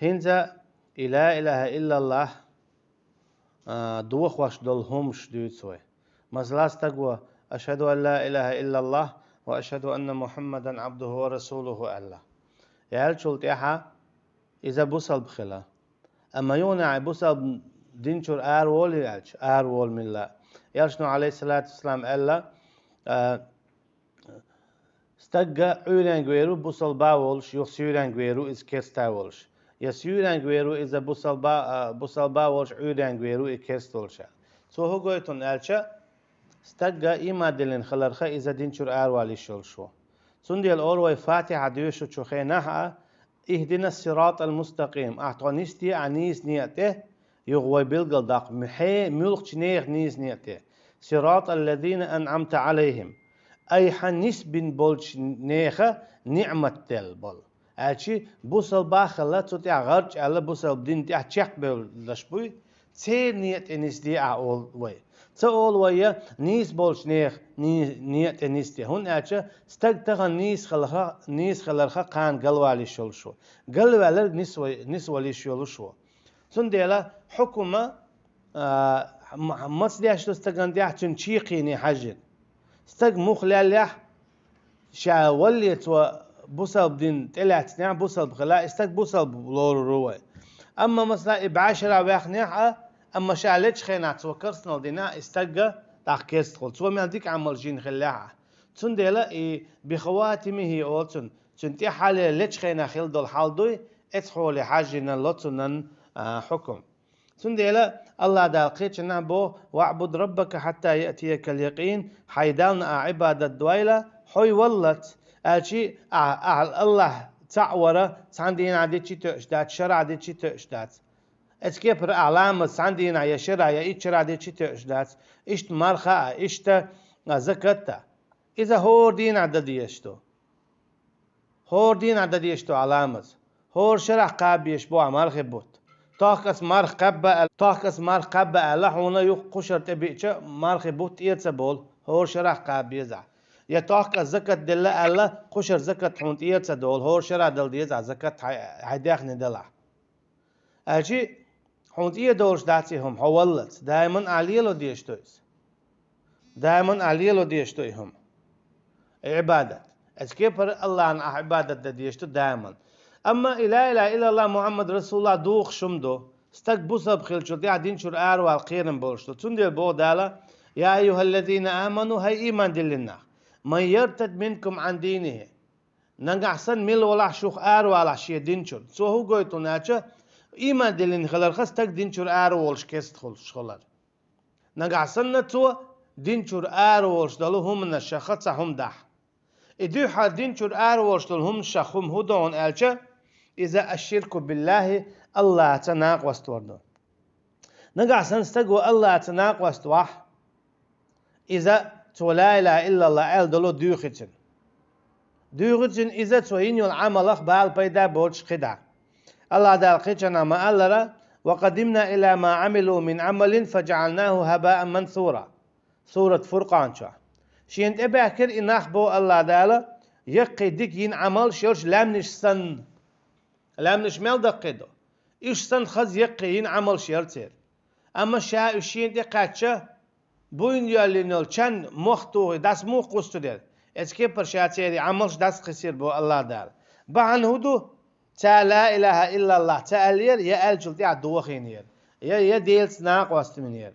هنزا لا إله إلا الله دوخ واش دول همش دوتسوي مثلا استقوى أشهد أن لا إله إلا الله وأشهد أن محمدا عبده ورسوله الله يعني شلت إيها إذا بوصل بخلا أما يونا بوصل دينشور آر وول يالش آر وول من الله يالشنو عليه الصلاة والسلام ألا استقى عيران غيرو بوصل باولش يخسيران غيرو إز كستاولش يسيران غيرو إذا بوصل باولش عيران غيرو إز كستولش سو هو قويتون ألشا استقى إما دلين خلرخا إذا دينشور آر والي شلشو سندي الأول فاتحة ديوشو تشوخينها اهدنا الصراط المستقيم اعطونيستي عنيس نيته يغوي بلغل داق محي ملق نيخ نيس نيته صراط الذين انعمت عليهم اي حنيس بن بولش نيخه نعمة تل بول الشي بوصل باخلا تطيع غرج على بوصل بدين تاع تشيك بول لشبوي تي نيت انيس دي اول وي تقول ويا نيس بولش نيخ نيت نيستي هون أشة استقطع نيس خلرخا قان قلوالي شو قلوالر نسوالي شو سنديلا حكومة مصلحة شو استقنديح تنشيقيني حاجة استق مخلالح شا وليت بوصل بدين طلعت نعم بوصل بخلا استق بوصل بلور روي أما مثلا بعشرة واخنيحة أما شالتش خينات وكرسنال دينا استجا تاكيست خل سو ما ديك عمل جين خلاها تندلا بخواتمه هي أوتن تنتي حالة لتش خينا خيل دول حالدوي اتحول حاجنا لطنن حكم تندلا الله دال قيتنا بو واعبد ربك حتى يأتيك اليقين حيدالنا عبادة دويلة حي ولت أشي الله تعورة ساندين عديتشي تأشدات شرع عديتشي تأشدات اتكيبر علامة ساندين يا شرع يا إيش شرع عديتشي تأشدات إشت مرخا إشت زكتا إذا هور دين عدديشتو هور دين عدديشتو علامة هور شرع قابيش بو عمال خبوت تاكس مار قبا لحونا يقشر تبيتش مار خبوت يتسبول هور شرع قابيزع يا تاك زكاة دلا الله قشر زكاة حونت إيرتس دول هور شرع دل ديزع زكاة هيداخ ندلع أجي حونت إير دولش داتيهم حولت دائما عليلو ديشتويس دائما عليلو ديشتويهم عبادة أتكبر الله عن عبادة ديشتو دائما أما إله إله إلا الله محمد رسول الله دوخ شمدو استك بوسا بخيل شو دي دين شور آرو القيرن بولشتو تندي بو دالا يا أيها الذين آمنوا هاي إيمان دلنا من يرتد منكم عن دينه نجحسن ميل ولا شوخ آر ولا شيء دينشور سو هو قويتو ناتشا إيمان دلين خلال خستك دينشور آر والش كست خلال نجحسن نتو دينشور آر والش دلو هم نشخص هم دح إدو حال دينشور آر والش دلو هم شخم هدون ألشا إذا الشرك بالله الله تناق واستوردو نجحسن استقوى الله تناق واستوح إذا لا إله إلا الله أل دلو دوختن إذا توين العمل بال بيدا بوش خدع الله دال قيتنا ما ألرا وقدمنا إلى ما عملوا من عمل فجعلناه هباء منثورا سورة فرقان شا شين تبع كر إناخ بو الله دال يقي ديك ين عمل شورش لامنش سن لامنش مال دقيدو إيش سن خز يقي ين عمل شيرتير أما شا شين دي قاتشا بوين يالينول چن مختو داس مو قستودل اسكي برشاتيري عملش داس خسير بو الله دار بعن هدو تا لا اله الا الله تالير يا الجل تاع دوخينير يا ديلس ناق واستمنير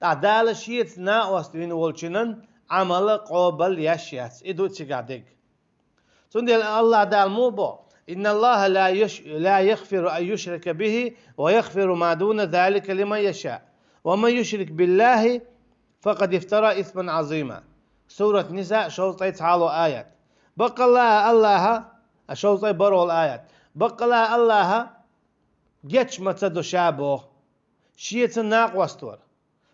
تا دال شيت نا واستمن ولچنن عمل قبل يشيات ادو تشغادك سندل الله دال مو بو ان الله لا يغفر ان يشرك به ويغفر ما دون ذلك لمن يشاء ومن يشرك بالله فقد افترى إثما عظيما سورة نساء شوطي تعالوا آيات بقى الله شوطي برو الآيات بقى الله جتش متدو شابو شيت ناق واستور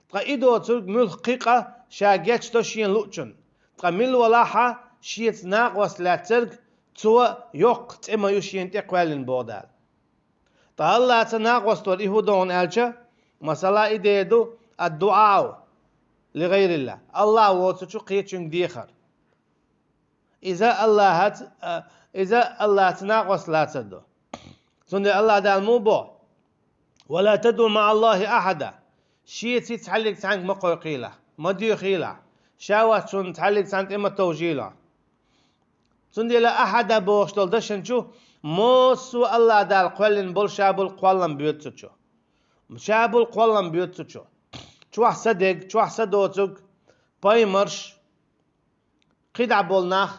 تقا إدو ترك ملحقيقة شا جتش تو شين لؤچن تقا مل ولاحة شيت ناق واسلا ترك تو يوق تما يشين تقوالين بودال تا الله تناق واستور إهودون ألچا مسألة إديدو الدعاء لغير الله الله وتشو قيتشن ديخر إذا الله تناقص لا تدو Sonda Allah dal mو بو ولا تدعو مع الله أحدا شيء تتحلق تانك ما قوي قيلة ما ديو خيلة شاوات شون تحلق تانك إما توجيلة sonda لا أحدا بوش دول دشن شو موسو الله دال قولن بول شابل قولن بيوتشو شابل قولن بيوتشو شو صدق شو صدوتك باي مرش قيد بولناخ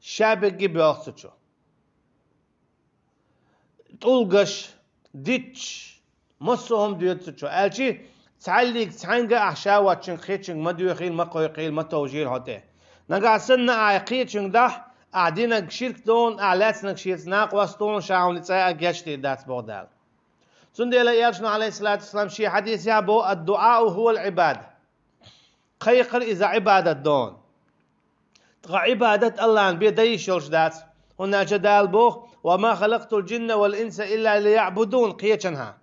شابك بيوتشو تولغش ديتش مصهم ديوتشو الشي تعلق تعنقا عشاوات شن خيتشن ما ديو خيل ما قوي قيل ما توجيل هاته نقع سنة عايقيتشن ده قاعدين شرك دون أعلاتنا شيء ناقوس دون شاون تساء جشتي دات بودال سندي لا يرشنا عليه الصلاة والسلام شيء حديث يابو الدعاء هو العبادة خيقر إذا عبادة دون تقع عبادة الله بيدي شلش دات هنا جدال بوخ وما خلقت الجن والإنس إلا ليعبدون قيتشنها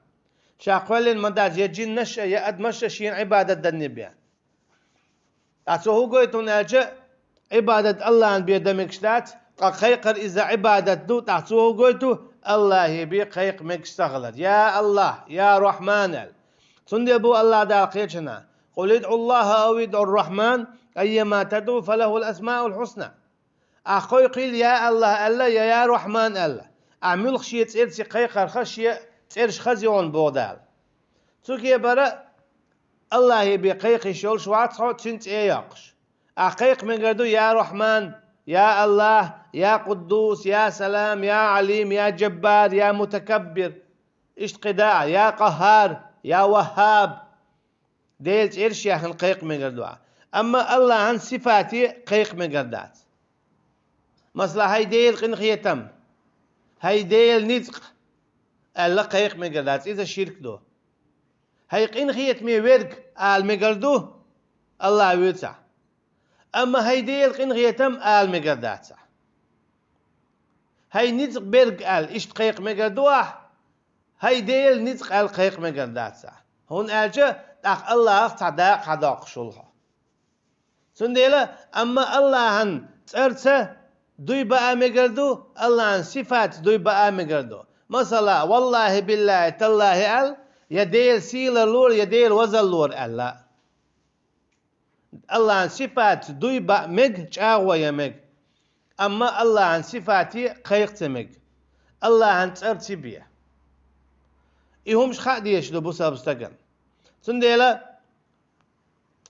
شاقولين مداج يجين نش يا أدمش شين عبادة النبي أتوه قويتون أجا عبادة الله بيدمك شدات خيقر إذا عبادة دو تعتوه قويتو الله بي خيق مكستغلت يا الله يا رحمن سندي أبو الله دال قيتشنا قل ادعوا الله أو ادعوا الرحمن أيما تدعو فله الأسماء الحسنى أخوي قيل يا الله ألا يا رحمن ألا أعمل خشية تيرسي خيقر خشية تيرش خزيون بودال تسوكي برا الله بي خيق شول شوات خو تنت اياقش أخيق من قدو يا رحمن يا الله يا قدوس يا سلام يا عليم يا جبار يا متكبر اشتقداء يا قهار يا وهاب ديل إرش يا قيق من قدو أما الله عن صفاتي قيق من قدات مثلا هاي ديل قنخيتم هاي ديل نزق الله قيق من قدات إذا شرك دو هاي قنخيت مي ورق آل مقردو الله يوتع أما هاي ديل قنخيتم آل مقردات هاي نزق برق آل إشت قيق مقردوه هاي ديل نزق آل قيق مقردات هون آجا أخ الله تعداق حداق شلها سنديلا أما الله عن ترسه دوي بقى مقردو الله عن صفات دوي بقى مقردو مثلا والله بالله تالله قال يديل سيل اللور يديل وزل اللور قال لا الله عن صفات دوي بقى مق جاوة يمق أما الله عن صفاتي قيقت مق الله عن ترسي بيه إيهمش خاديش لبو سابستقن سنديلا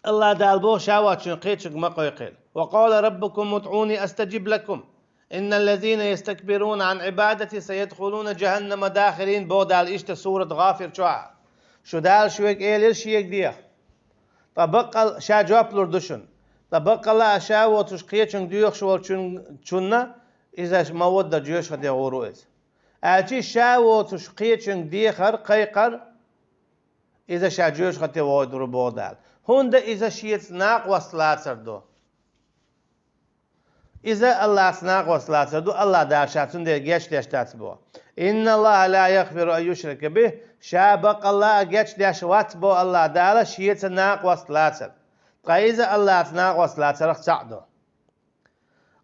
الله دالبو شاوات شنقيتشك ما قيقيل وقال ربكم ادعوني أستجب لكم إن الذين يستكبرون عن عبادتي سيدخلون جهنم داخرين بودال إشت سورة غافر شو دال شويك إيلير شيك ديخ طبق شا جواب لردشن طبق الله شاوات شنقيتشك ديوخ شوال شننا إذا مودة جيوش خدي غروز أجي شاوات شنقيتشك ديخر قيقر إذا شا جيوش خدي غروز بودال هوندا إذا شيت ناق وصلات سردو إذا الله سناق وصلات سردو الله داشاتون دي جيش ليشتات بو إن الله لا يغفر أن يشرك به شابق الله جيش ليشوات بو الله دالا شيت ناق وصلات سرد إذا الله سناق وصلات سرد تعدو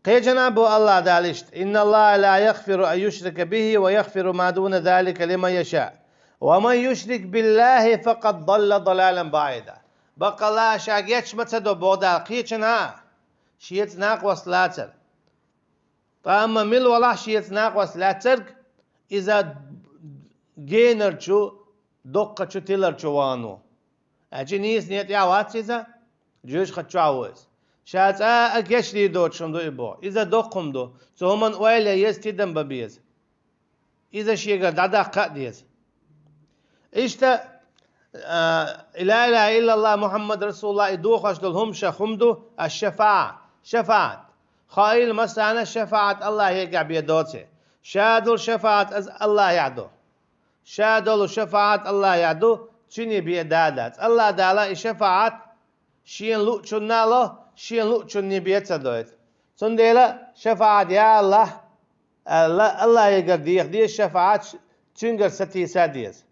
قيجنا بو الله دالشت إن الله لا يغفر أن يشرك به ويغفر ما دون ذلك لمن يشاء ومن يشرك بالله فقد ضل ضلالا بعيدا بقى الله شاقيتش متسدو بودال قيتشنا شيت ناق وصلاتر طاما مل والله شيت ناق وصلاتر إذا جينر شو دقة شو تيلر شو وانو أجي نيس نيت يا واتسيزا جوش خدشو عوز شات أجيش لي دوت شندو إبو إذا دقم دو سومن ويلا يستيدن ببيز إذا شيء دادا قاديز إشتا لا إله إلا الله محمد رسول الله إدوخش لهم شخمدو الشفاعة شفاعة خايل مسانا شفاعة الله يقع بيدوته شادل شفاعة الله يعدو شادل شفاعة الله يعدو شني بيدادات الله دالا شفاعة شين لوچنا له شين لوچني بيتسدوت سنديلا شفاعة يا الله الله يقع دي الشفاعة تشنجر ستي ساديز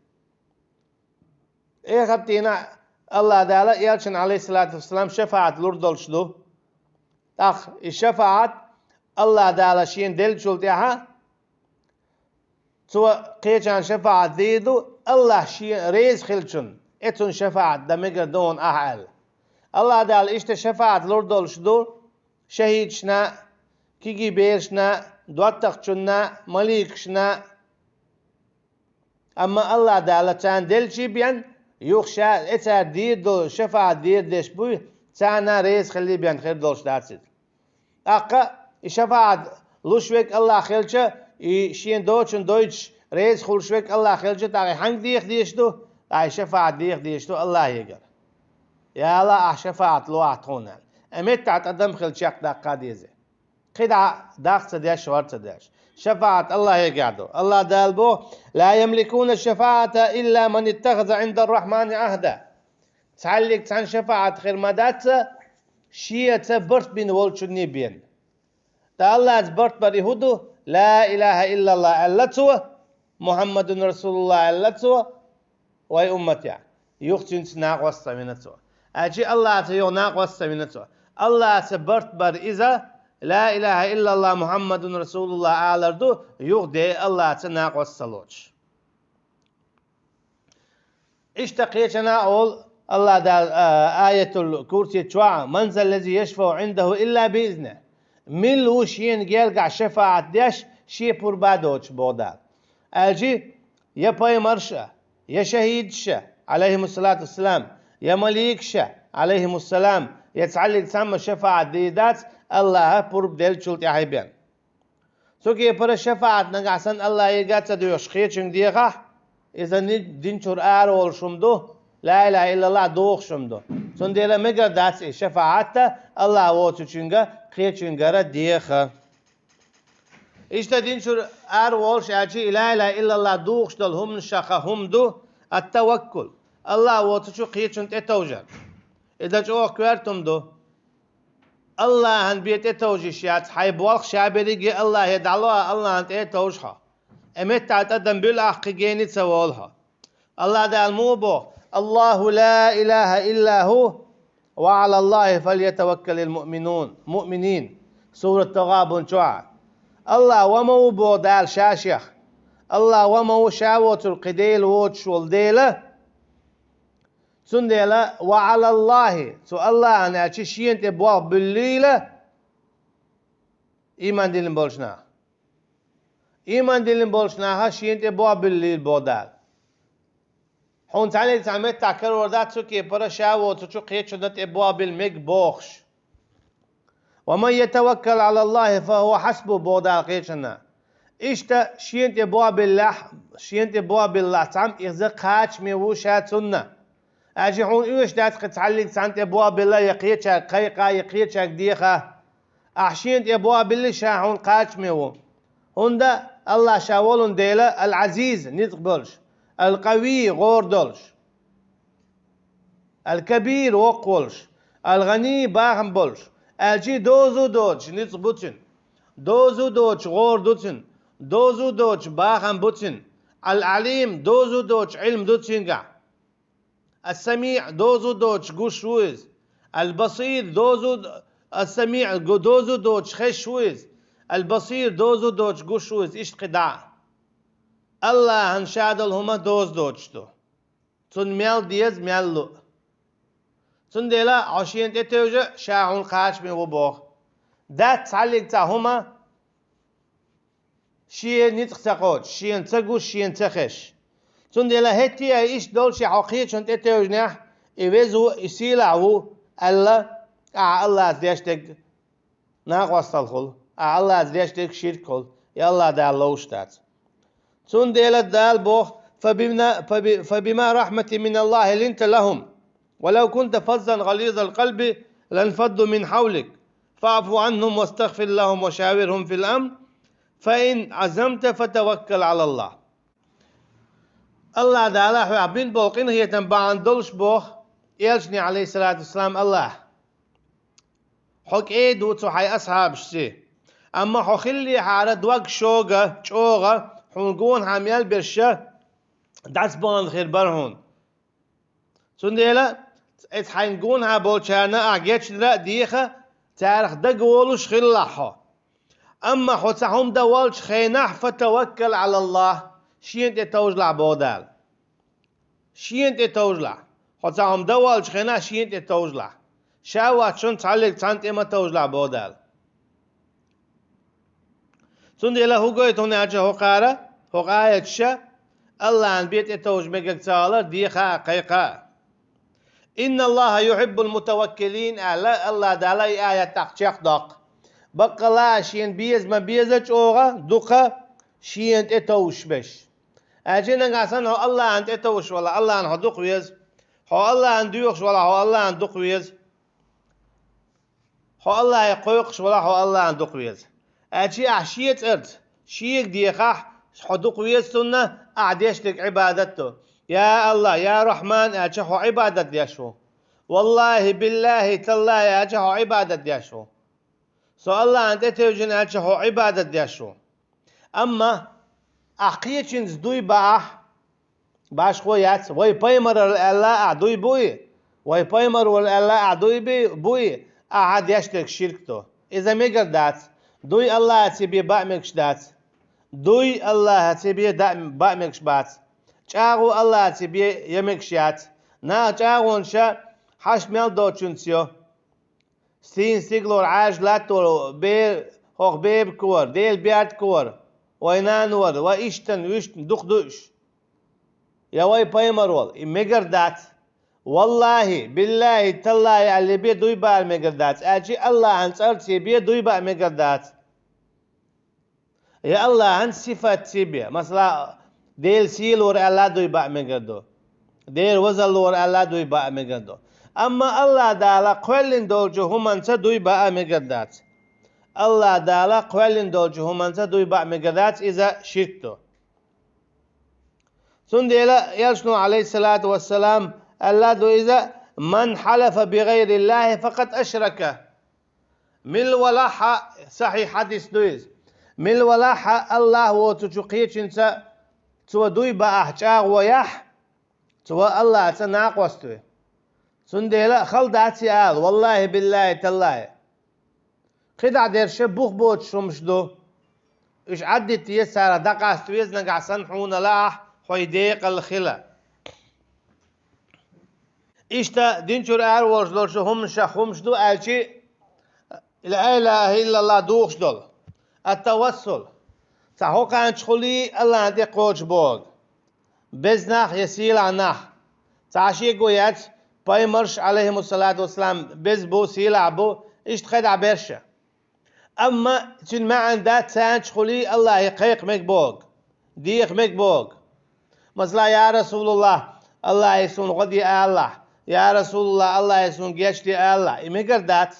إيه خبتينا الله دالا يالشن عليه الصلاة والسلام شفاعة لوردلشلو أخ الشفاعة الله دالا شين دل شلتها تو قيتشان شفاعة ذيدو الله شي ريز خلشن اتون شفاعة دمجر دون أهل الله دال إشت شفاعة لوردول شدو شهيد شنا كيجي بيرشنا دواتق شنا مليك شنا أما الله دال تان دلشي بيان يخشى اتار دير دول شفاعة دير ديش بوي تانا ريز خلي بيان خير دولش داتسد أقا شفاعة لوشوك الله خلشة شين دوتشن دوتش ريز خلشوك الله خلشة تاغي حنق ديش دو تاغي شفاعة ديش دو الله يقر يا الله شفاعة لوعت هنا أمت تعتدم خلشاك داقا ديزي قدع داق تداش ورد تداش شفاعة الله يقعدو الله دالبو لا يملكون الشفاعة إلا من اتخذ عند الرحمن عهدا تعلق عن شفاعة خير مدات شيئة برت بين والشني بين تا الله برت بريهودو لا إله إلا الله ألتو محمد رسول الله ألتو وي أمتي يختن سناق وستمينتو أجي الله تيو ناق وستمينتو الله تبرت بر إذا لا إله إلا الله محمد رسول الله أعلردو يغدي الله تناق وستلوش اشتقيتنا أول الله دال آية الكرسي تشوع من ذا الذي يشفع عنده إلا بإذنه من وشين جيرجع شفاعة ديش شي بربادوش بودال أجي يا باي مرشا يا شهيد شا عليهم الصلاة والسلام يا مليك شا عليهم السلام يتعلق سام شفاعة ديدات الله برب دل شلت يحبين سوكي پر شفاعة نقعسن الله يقات ديوش خيتشن ديغا إذا دين شور آرول شمدو لا إله إلا الله دوخ شمدو سون ديلا مقر داتس شفاعة الله ووتشنغا خيتشنغا ديغا إشتا دين شور آرول شاجي لا إله إلا الله دوخ شدل هم شخا هم دو التوكل الله ووتشو خيتشن تتوجر إذا جو كوارتم دو الله هن بيت توجيشات حيبوالخ شابريجي الله يدعوها الله انت توجها امت تعتدم بالاخ جيني تسوالها الله ده الموبو الله لا اله الا هو وعلى الله فليتوكل المؤمنون مؤمنين سورة تغابن شوع الله وموبو دال شاشيخ الله ومو شاوت القديل ووتش والديله سنديلا وعلى الله سو الله أنا أشيشين تبوا بالليلة إيمان دلنا بولشنا إيمان دلنا بولشنا هاشين تبوا بالليل بودال هون تعالي تعمد تاكر وردات سو كي برشا وتشو قيت شدت تبوا بالمك بوخش ومن يتوكل على الله فهو حسبه بودال قيتشنا إشتا شين تبوا بالله شين تبوا بالله تعم إذا قاتش ميوشاتنا أجي هون إيش دات تعلق سانت أبواب الله يقيتشك قيقا يقيتشك ديخا أحشين أبواب الله شاهون قاتش ميو هون دا الله شاولون ديلا العزيز نتقبلش القوي غور دولش الكبير وقولش الغني باهم بولش أجي دوزو دوج نتقبتن دوزو دوج غور دوتن دوزو دوج باهم بوتن العليم دوزو دوج علم دوتن السميع دوزو دوش قشويز البصير دوزو السميع دوزو دوش خشويز البصير دوزو دوش قشويز إيش قدع الله هنشادل هما دوز دوشتو تون ميال ديز ميال لو تون ديلا عشين تتوجه شاعون قاش من وبوخ دات تعلق تا هما شين نتقتقوش شين تقوش شين تخش سندلا هتي ايش دولشي حقيقة شنت اتوجنح ايوزو يسيلعو الله الله ازديشتك ناقوص الخل الله ازديشتك شيركل يلا دا الله وشتات سندلا دال بوخ فبما رحمة من الله لنت لهم ولو كنت فظا غليظ القلب لانفضوا من حولك فاعف عنهم واستغفر لهم وشاورهم في الأمر فإن عزمت فتوكل على الله الله تعالى حبين بولقين هي تنبعن دولش بوخ يلشني عليه الصلاة والسلام الله حق ايد وتو حي أصحاب شسي أما حخلي حارد وق شوغة حنقون حميال برشة دعس بان خير برهون سنديلا ات حنقون ها بولشانا اعجيتش درا ديخة تاريخ دقولوش خلاحو أما حتهم دوالش خيناح فتوكل على الله شين توجلع بودال شين توجلع خطاهم دوال شخنا شين توجلع شاوات شون تعلق تانت إما توجلع بودال سند إلى هو قوي توني أجا هو قارة هو آية شا الله عن بيت توج مجد سالر ديخا قيقا إن الله يحب المتوكلين على الله دالي آية تحشيخ دق بقى لا شين بيز ما بيزج أوغا دقا شين تتوش بش أجينا قاسن هو الله عن تتوش ولا الله عن هدوق ويز هو الله عن ديوخش ولا هو الله عن دق ويز هو الله يقوقش ولا هو الله عن دق ويز أجي أحشيت أرد شيك ديخاح حدوق ويز سنة أعديشتك عبادته يا الله يا رحمن أجحو عبادة يشو والله بالله تالله أجحو عبادة يشو سو الله أنت توجن أجحو عبادة يشو أما أحقيتشنز دوي باش خويات وي بايمر الله أعدوي بوي وي بايمر الله أعدوي بوي أعد يشتك شركته إذا ميقردات دوي الله تبي بأمكش دات دوي الله تبي بأمكش بات چاغو الله تبي يمكشات نا چاغون شا حش ميل دوچونسيو سين سيغلور عاج لاتو بير هوخ بيب كور ديل بيات كور وينان ور وإشتن ويشتن دوش يا واي بايمرول ميقردات والله بالله تالله اللي بي دوي بار ميقردات اجي الله عن صرتي بي دوي بار ميقردات يا الله عن صفات تبي مثلا ديل سيل ور الله دوي بار ميقردو ديل وزل ور الله دوي بار ميقردو اما الله دالا قولن دولجو همانسا دوي بار ميقردات الله دالا قولن دولجو همانسا دوي بار ميقردات اذا شركتو سنديلا يرشنو عليه الصلاة والسلام الله دو إذا من حلف بغير الله فقد أشرك مل ولاحة صحيح حديث دويز مل ولاحة الله وتشقيش انسا تو دوي بأحجاغ ويح تو الله تناق وستوي سنديلا خلداتي آل والله بالله تالله قدع دير شبوخ بوت شمش دو إش عدت يسارة دقا ستويز نقع سنحون لاح حيديق الخلا إشتا دينشور أرورش دولش همش دو ألشي لا إله إلا الله دوخش دول التوسل تحوق عن شخولي الله عندي قوش بوغ بزناخ يسيل عناخ تعشي قويات بايمرش عليهم الصلاة والسلام بز بو سيل عبو إشت خد عبرشة أما تن ما عندها تان شخولي الله يقيق مك بوغ ديق مك بوغ مثلا يا رسول الله الله يسون غدي الله يا رسول الله الله يسون جيشتي الله إميقردات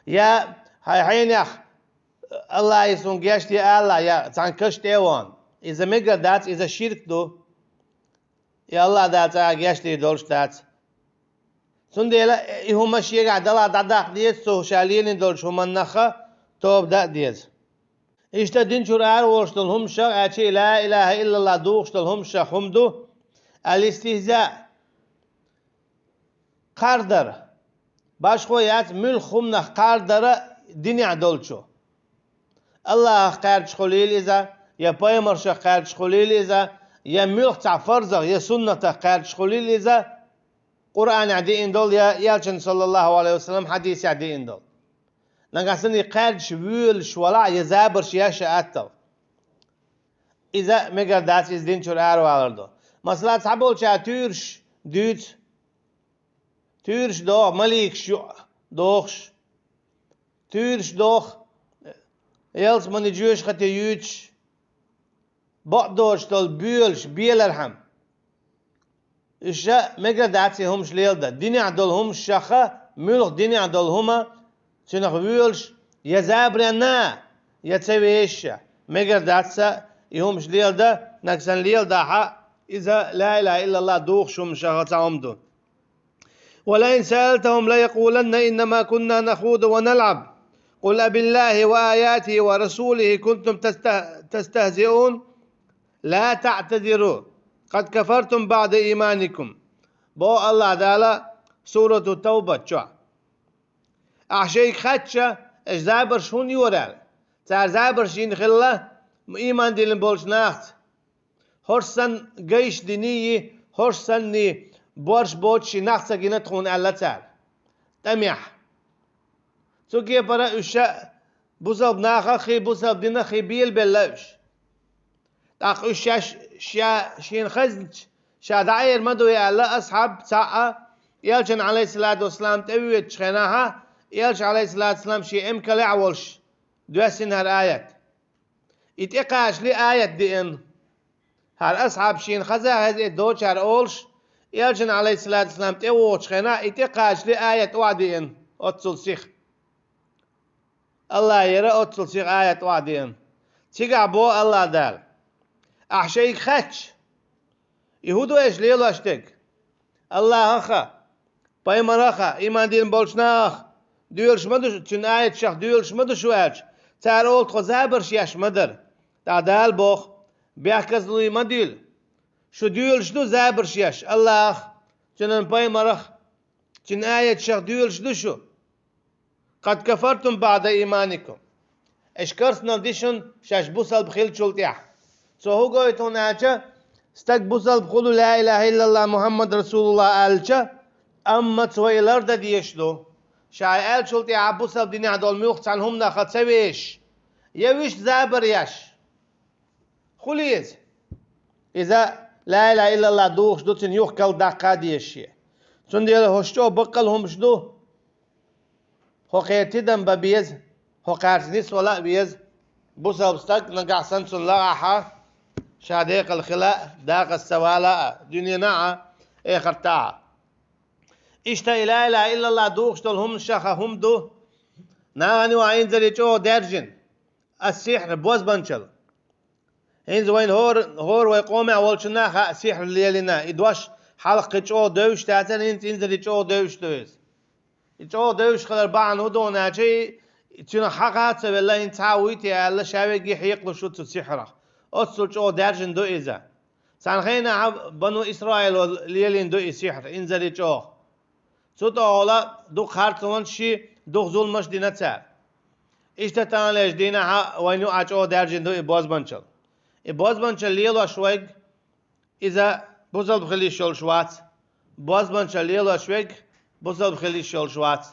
يا هاي يا الله يسون جيشتي الله يا تنكشت ايوان إذا ميقردات إذا شرك دو يا الله دات جيشتي دولشتات سنديلا هم الشيء عدلا دادق ديز سو شالين دولش هم النخا توب دا ديز إشتا دين شرار ورشتل هم شا أشي لا إله إلا الله دوشتل هم شا حمدو الاستهزاء قاردر باش خويات مل خمنا قاردر دنيا دولشو الله قارج خليل إذا يا بايمرش قارج خليل إذا يا ملخ تاع فرزغ يا سنة قارج خليل إذا قرآن عدي إندول يا يالشن صلى الله عليه وسلم حديث عدي إندول نقصني قارج ويل شولا يزابرش ياشا أتل إذا مقردات إزدين شور أرو أردو مثلا تحبول شا تورش دوت تورش دوغ مليك شو دوغش تورش دوغ يلس من جوش خطي يوتش بقدوش تول بيولش بيلرهم إشا مقرداتي همش ليلدا ديني عدول همش شخا ملغ ديني عدول هما شنخ بيولش يزابرنا يتسوي إشا مقرداتسا يهمش ليلدا نكسن ليلدا حا إذا لا إله إلا الله دوخ شم شخصهم دون ولئن سألتهم ليقولن إنما كنا نخوض ونلعب قل أبالله وآياته ورسوله كنتم تستهزئون لا تعتذروا قد كفرتم بعد إيمانكم بو الله تعالى سورة التوبة شو أحشيك خدشة إجزابر شون يورال تار زابر شين خلا iman dilin bolş nacht horsan geish diniyi horsan ni borç borç nachtsa gina tun alla tar tamih so ki para usha buzab nacha khi buzab dina khi bil bellash تاق وش شين خزج شادعير مدو يا الله أصحاب ساعة يلجن عليه الصلاة والسلام تأويت شخناها يلج عليه الصلاة والسلام شيء إم كلا عولش دوسين هالآيات يتقاش لي آيات دين هال أصحاب شين خزا هذه دوش هالأولش يلجن عليه الصلاة والسلام تأويت شخنا يتقاش لي آيات وعدين أتصل سيخ الله يرى أتصل سيخ آيات وعدين تيجا بو الله دال أحشيك خاتش يهودو إيش ليلو أشتك الله أخا بايمر أخا إيمان دين بولشنا أخ ديولش مدو تن آية شخ ديولش مدو شوالش تار أولت خزابرش ياش مدر تعدال بوخ بيحكز لوي مديل شو ديولش دو زابرش ياش الله أخ تنن بايمر أخ تن آية شخ ديولش دو شو قد كفرتم بعد إيمانكم إشكرسنا ديشن شاش بوصل بخيل شلتيح سو هو قويت هناك استك بوصل بقولوا لا إله إلا الله محمد رسول الله ألشا أما تويلر دا ديشلو شاي أل شلتي عبوصل ديني عدول ميوخت عنهم ناخد سويش يويش زابر ياش خليز إذا لا إله إلا الله دوخش دو تن يوخ كل داقا ديشي سن ديال هشتو بقل هم شدو هو قيتي دم ببيز هو قارتنيس ولا بيز بوصل بستك نقع سنسون لغاحة شاديق الخلاء داق السوالاء دنيا ناعة اخر تاعة اشتا لا اله الا الله دوخ شتول هم شخا هم دو ناغني وعين زريچو درجن السحر بوز بنشل هين زوين هور ويقوم اولشنا سحر الليلنا ادواش حلقة چو دوش تاتن هين زريچو دوش دوز چو دوش خلر باعن هدو ناچي تينا حقات بالله انت عاويتي الله شاوي حيقلو شو تسحره أصل جو درجن دو إذا سانخينا بنو إسرائيل ليلين دو إسحر إنزلي جو سوت أولا دو خارطون شي دو ظلمش دينا تسار إشتا تانلش دينا وينو أجو درجن دو إباز بنشل إباز بنشل ليلو أشويق إذا بوزل بخلي شول شوات باز بنشل ليلو أشويق بوزل بخلي شول شوات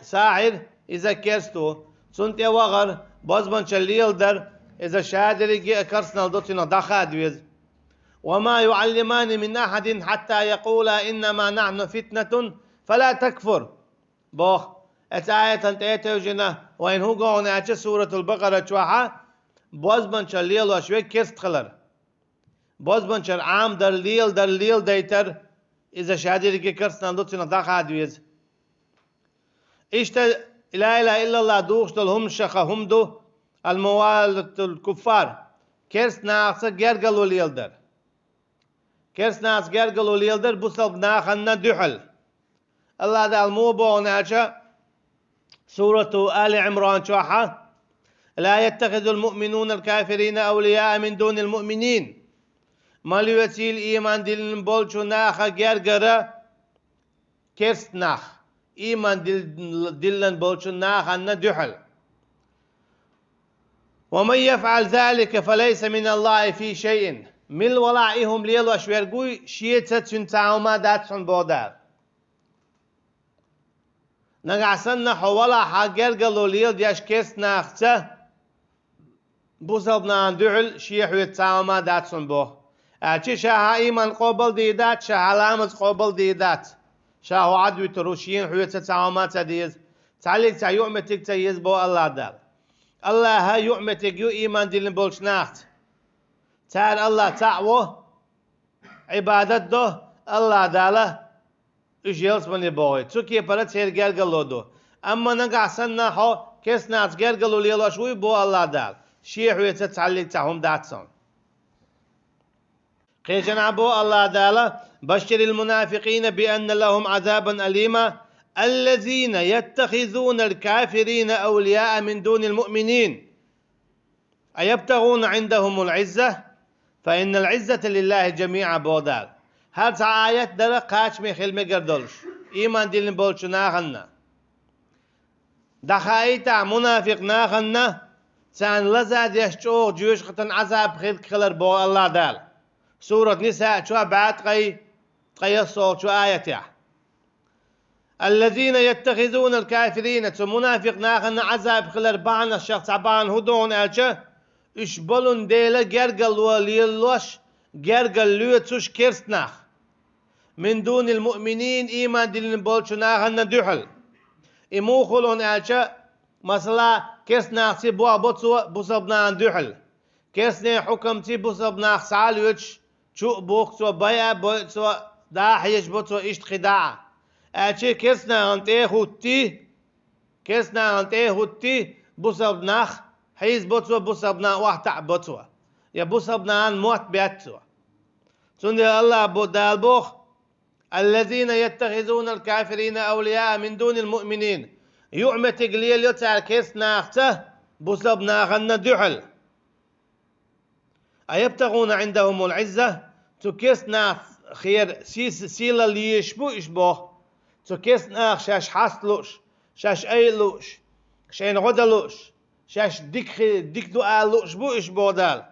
ساعر إذا كرستو سنتي وغر باز بنشل ليل در إذا شادري كرسنا دوتنا دخاد ويز وما يعلمان من أحد حتى يقولا إنما نحن فتنة فلا تكفر بوخ آية تنتهي وجنا وين هو قاعد سورة البقرة شوحة باز بنشر ليل وشوي كست خلر باز بنشر عام در ليل ديتر إذا شادري كرسنا دوتنا دخاد ويز إيش لا إله إلا الله دوخش دل هم شخا هم دو الموالد الكفار كرس ناس جرجلو ليلدر كرس ناس جرجلو ليلدر بوصل ناخنا دحل الله ده الموبو ناجا سورة آل عمران شوحة لا يتخذ المؤمنون الكافرين أولياء من دون المؤمنين ما ليوسيل إيمان دلن بولشو ناخا جرجرة كرس ناخ إيمان دلن بولشو ناخنا دحل ومن يفعل ذلك فليس من الله في شيء مل ولائهم ليل وشويرقوي شيئة تنتعوما داتشن بودار نقعسن حوالا حاقر قالوا ليل دياش كيس ناخته بوصلنا عن دعل شيئة يتعوما داتشن بو أعطي شاها إيمان قبل ديدات شاها لامز قبل ديدات شاهو عدوي تروشين حوية تعوما تديز تعليق تعيومتك تيز بو الله دار الله ها يؤمتك يو إيمان دلن بولش ناخت تار الله تعوه عبادت دو الله داله إيش يلس مني بوي تسوكي برا تير جرجلو دو أما نقع سنة حو كيس ناس جرجلو ليلا شوي بو الله دال شيء حوي تتعلق تعهم داتسون قيجنا بو الله داله بشر المنافقين بأن لهم عذابا أليما الذين يتخذون الكافرين أولياء من دون المؤمنين أيبتغون عندهم العزة فإن العزة لله جميعا بودال هذا آيات در قاش مخيل مقردلش إيمان دلن بولش ناخنا دخايتا منافق ناخنا تان لزاد يشجو جيوش قتن عذاب خير خلر بو الله دال سورة نساء شو بعد قي الصوت شو آية الذين يتخذون الكافرين منافق ناخن عذاب خلر بعنا الشخص عبان هدون ألشة إشبلون ديلا جرجل وليلوش جرجل لوتش كيرسناخ من دون المؤمنين إيمان دلن بولشو ناخن دحل إموخلون ألشة مثلا كيرسناخ سي بوا بوتسو بوصبنا دحل كيرسني حكم تي بوصبنا سعال يوتش شو بوكسو بيا بوتسو داحيش بوتسو إشت خداع أشي كيسنا أنتي هوتي كيسنا أنتي هوتي بوصبناخ حيز بوتسو بوصبنا واحتع بوتسو يا بوصبنا عن موت بيتسو سند الله بدال بوخ الذين يتخذون الكافرين أولياء من دون المؤمنين يعمت قليل يتعال كيسنا أخته بوصبنا غن دحل أيبتغون عندهم العزة تكيسنا خير سيلا اللي يشبو إشبوه تكيسنا شاش حاصلوش شاش أيلوش شين غدلوش شاش ديك دعالوش بو إشبو دال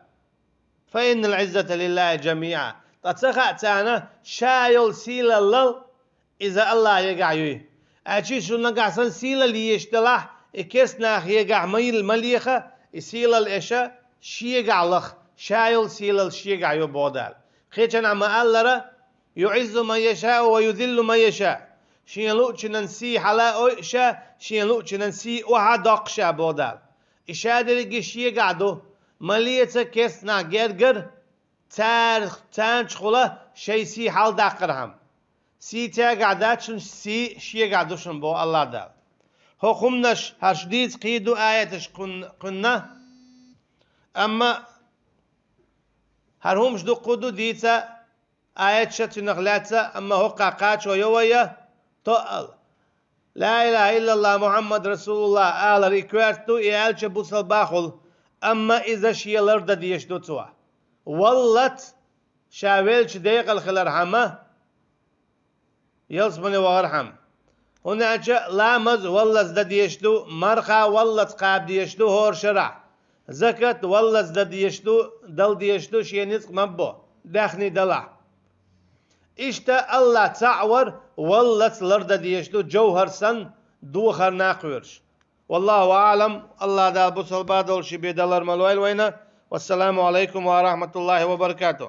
فإن العزة لله جميعا تتسخع تانا شايل سيلا اللل إذا الله يقعيوه أشي شو نقعسن سيلا اللي يشتلاح إكيسنا يقع ميل مليخة سيلا الإشا شيقع لخ شايل سيلا الشيقع يبودال خيشان عما ألرا يعز من يشاء ويذل من يشاء شين لوتش ننسي حلا إشا شين لوتش ننسي وحدق شا بودال إشا درجي شيقع دو مليتا كيسنا جرجر تانش خلا شي سي حال داقرهم سي تاقع داتشن سي شيقع دوشن بو الله دال هو خمنش هشديد قيدو آياتش قلنا أما هرهمش دو قدو ديتا آيات شت نغلاتا أما هو قاقات ويويا تقل لا إله إلا الله محمد رسول الله آل ريكوارتو إيالش بوصل باخل أما إذا شيالر دا ديش دو توا واللت شاويلش ديق الخلر حما يلسمني وغرحم هنا لامز واللت دا ديش دو مرخا واللت قاب ديش دو هور شرع زكت والله زد يشتو دل ديشتو شي نسق مبو داخني دلع إشتا الله تعور والله لرد ديشتو جوهر سن دوخر ناقورش والله أعلم الله دا بصل بادول شي بيدلر ملويل وينا والسلام عليكم ورحمة الله وبركاته